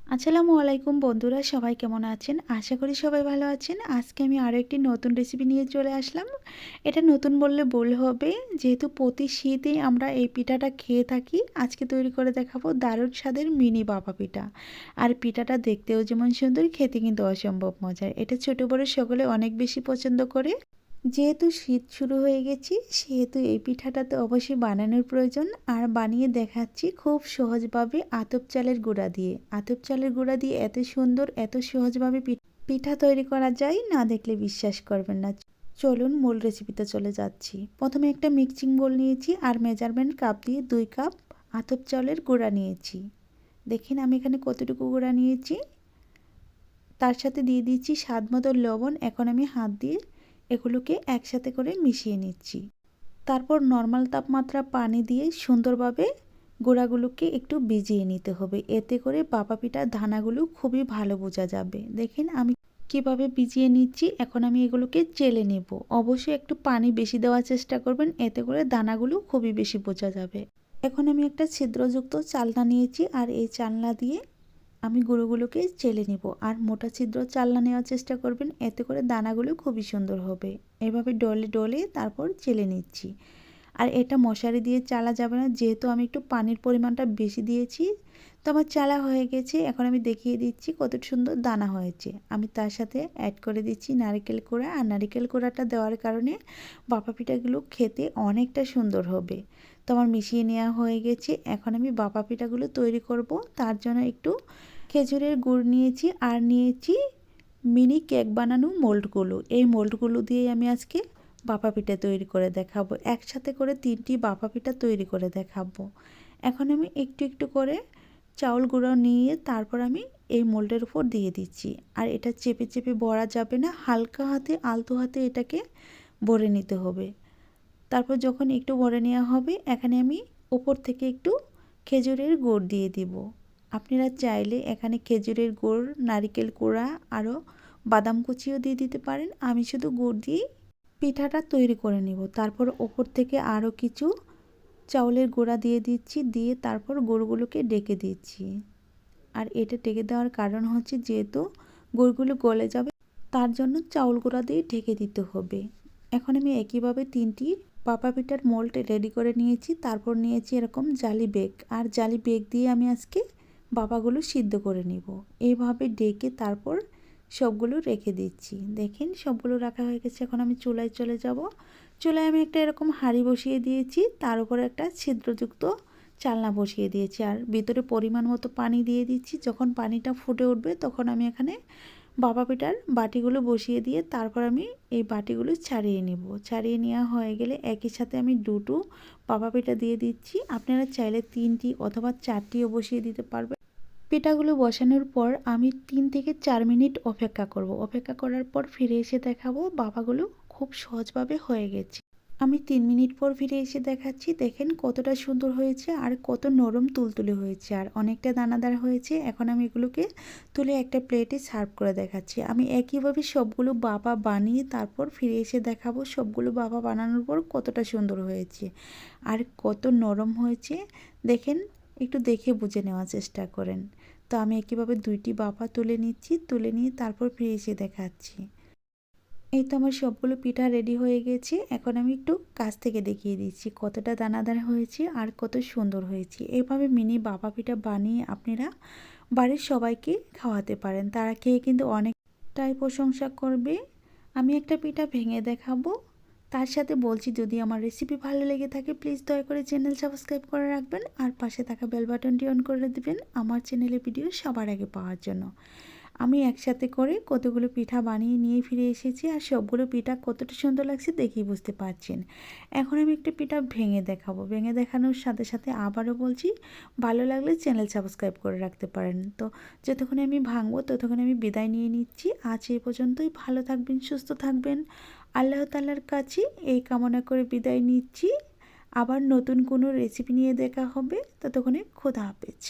আসসালামু আলাইকুম বন্ধুরা, সবাই কেমন আছেন? আশা করি সবাই ভালো আছেন। আজকে আমি আরও একটি নতুন রেসিপি নিয়ে চলে আসলাম। এটা নতুন বললে ভুল হবে, যেহেতু প্রতি শীতেই আমরা এই পিঠাটা খেয়ে থাকি। আজকে তৈরি করে দেখাবো দারুণ স্বাদের মিনি ভাপা পিঠা। আর পিঠাটা দেখতেও যেমন সুন্দর, খেতে কিন্তু অসম্ভব মজার। এটা ছোট বড় সকলে অনেক বেশি পছন্দ করে। যেহেতু শীত শুরু হয়ে গেছে, সেহেতু এই পিঠাটা তো অবশ্যই বানানোর প্রয়োজন। আর বানিয়ে দেখাচ্ছি খুব সহজভাবে আতপ চালের গুঁড়া দিয়ে। আতপ চালের গুঁড়া দিয়ে এত সুন্দর, এত সহজভাবে পিঠা তৈরি করা যায়, না দেখলে বিশ্বাস করবেন না। চলুন মূল রেসিপিতে চলে যাচ্ছি। প্রথমে একটা মিক্সিং বোল নিয়েছি আর মেজারমেন্ট কাপ দিয়ে 2 কাপ আতপ চালের গুঁড়া নিয়েছি। দেখেন আমি এখানে কতটুকু গুঁড়া নিয়েছি। তার সাথে দিয়ে দিচ্ছি স্বাদ মতো লবণ। এখন আমি হাত দিয়ে এগুলোকে একসাথে করে মিশিয়ে নিচ্ছি। তারপর নর্মাল তাপমাত্রা পানি দিয়ে সুন্দরভাবে গুঁড়াগুলোকে একটু ভিজিয়ে নিতে হবে। এতে করে ভাপা পিঠার দানাগুলো খুবই ভালো বোঝা যাবে। দেখেন আমি কিভাবে ভিজিয়ে নিচ্ছি। এখন আমি এগুলোকে চেলে নেব। অবশ্যই একটু পানি বেশি দেওয়ার চেষ্টা করবেন, এতে করে দানাগুলো খুবই বেশি বোঝা যাবে। এখন আমি একটা ছিদ্রযুক্ত চালনা নিয়েছি আর এই চালনা দিয়ে আমি গুঁড়োগুলোকে চেলে নিব। আর মোটা ছিদ্র চালনা নেওয়ার চেষ্টা করবেন, এতে করে দানাগুলো খুবই সুন্দর হবে। এভাবে ডলে ডলে তারপর চেলে নিচ্ছি। আর এটা মশারি দিয়ে চালা যাবে না, যেহেতু আমি একটু পানির পরিমাণটা বেশি দিয়েছি। তো আমার চালা হয়ে গেছে। এখন আমি দেখিয়ে দিচ্ছি কত সুন্দর দানা হয়েছে। আমি তার সাথে অ্যাড করে দিচ্ছি নারকেল কোড়া। আর নারকেল কোড়াটা দেওয়ার কারণে ভাপা পিঠাগুলো খেতে অনেকটা সুন্দর হবে। তো আমার মিশিয়ে নেওয়া হয়ে গেছে। এখন আমি ভাপা পিঠাগুলো তৈরি করব। তার জন্য একটু খেজুরের গুড় নিয়েছি আর নিয়েছি মিনি কেক বানানো মোল্ডগুলো। এই মোল্ডগুলো দিয়েই আমি আজকে ভাপা পিঠা তৈরি করে দেখাবো। একসাথে করে 3টি ভাপা পিঠা তৈরি করে দেখাবো। এখন আমি একটু একটু করে চাউল গুঁড়ো নিয়ে তারপর আমি এই মোল্ডের উপর দিয়ে দিচ্ছি। আর এটা চেপে চেপে ভরা যাবে না, হালকা হাতে আলতো হাতে এটাকে ভরে নিতে হবে। তারপর যখন একটু ভরে নেওয়া হবে, এখানে আমি উপর থেকে একটু খেজুরের গুড় দিয়ে দিব। আপনারা চাইলে এখানে খেজুরের গুড়, নারকেল কোড়া আরও বাদাম কুচিও দিয়ে দিতে পারেন। আমি শুধু গুড় দিয়েই পিঠাটা তৈরি করে নিব। তারপর ওপর থেকে আরও কিছু চাউলের গুঁড়া দিয়ে দিচ্ছি, দিয়ে তারপর গুড়গুলোকে ডেকে দিচ্ছি। আর এটা ডেকে দেওয়ার কারণ হচ্ছে, যেহেতু গুড়গুলো গলে যাবে, তার জন্য চাউল গুঁড়া দিয়ে ঢেকে দিতে হবে। এখন আমি একইভাবে 3টি ভাপা পিঠার মোল্ড রেডি করে নিয়েছি। তারপর নিয়েছি এরকম জালি বেগ, আর জালি বেগ দিয়ে আমি আজকে ভাপাগুলো সিদ্ধ করে নিব। এইভাবে ডেকে তারপর সবগুলো রেখে দিচ্ছি। দেখেন সবগুলো রাখা হয়ে গেছে। এখন আমি চুলায় চলে যাব। চুলায় আমি একটা এরকম হাঁড়ি বসিয়ে দিয়েছি, তার উপরে একটা ছিদ্রযুক্ত চালনা বসিয়ে দিয়েছি আর ভিতরে পরিমাণ মতো পানি দিয়ে দিচ্ছি। যখন পানিটা ফুটে উঠবে, তখন আমি এখানে ভাপা পিঠার বাটিগুলো বসিয়ে দিয়ে তারপর আমি এই বাটিগুলো ছাড়িয়ে নেব। ছাড়িয়ে নেওয়া হয়ে গেলে একই সাথে আমি 2টো ভাপা পিঠা দিয়ে দিচ্ছি। আপনারা চাইলে 3টি অথবা 4টিও বসিয়ে দিতে পারবেন। পিঠাগুলো বসানোর পর আমি 3 থেকে 4 মিনিট অপেক্ষা করব। অপেক্ষা করার পর ফিরে এসে দেখাবো ভাপাগুলো খুব সহজভাবে হয়ে গেছে। আমি 3 মিনিট পর ফিরে এসে দেখাচ্ছি। দেখেন কতটা সুন্দর হয়েছে আর কত নরম তুলতুলে হয়েছে আর অনেকটা দানাদার হয়েছে। এখন আমি এগুলোকে তুলে একটা প্লেটে সার্ভ করে দেখাচ্ছি। আমি একইভাবে সবগুলো ভাপা বানিয়ে তারপর ফিরে এসে দেখাবো সবগুলো ভাপা বানানোর পর কতটা সুন্দর হয়েছে আর কত নরম হয়েছে। দেখেন, একটু দেখে বুঝে নেওয়ার চেষ্টা করেন। তো আমি একইভাবে 2টি ভাপা তুলে নিচ্ছি। তুলে নিয়ে তারপর ফিরে এসে দেখাচ্ছি। এই তো আমার সবগুলো পিঠা রেডি হয়ে গেছে। এখন আমি একটু কাছ থেকে দেখিয়ে দিচ্ছি কতটা দানাদার হয়েছে আর কত সুন্দর হয়েছে। এইভাবে মিনি ভাপা পিঠা বানিয়ে আপনারা বাড়ির সবাইকে খাওয়াতে পারেন। তারা খেয়ে কিন্তু অনেকটাই প্রশংসা করবে। আমি একটা পিঠা ভেঙে দেখাবো। তার সাথে বলছি, যদি আমার রেসিপি ভালো লেগে থাকে প্লিজ দয়া করে চ্যানেল সাবস্ক্রাইব করে রাখবেন আর পাশে থাকা বেল বাটনটি অন করে দেবেন আমার চ্যানেলের ভিডিও সবার আগে পাওয়ার জন্য। আমি একসাথে করে কতগুলো পিঠা বানিয়ে নিয়ে ফিরে এসেছি আর সবগুলো পিঠা কতটা সুন্দর লাগছে দেখেই বুঝতে পারছেন। এখন আমি একটা পিঠা ভেঙে দেখাবো। ভেঙে দেখানোর সাথে সাথে আবারও বলছি, ভালো লাগলে চ্যানেল সাবস্ক্রাইব করে রাখতে পারেন। তো যতক্ষণে আমি ভাঙবো ততক্ষণে আমি বিদায় নিয়ে নিচ্ছি। আজ এই পর্যন্তই। ভালো থাকবেন, সুস্থ থাকবেন। আল্লাহ তাআলার কাছে এই কামনা করে বিদায় নিচ্ছি। আবার নতুন কোনো রেসিপি নিয়ে দেখা হবে। ততক্ষণে খোদা হাফেজ।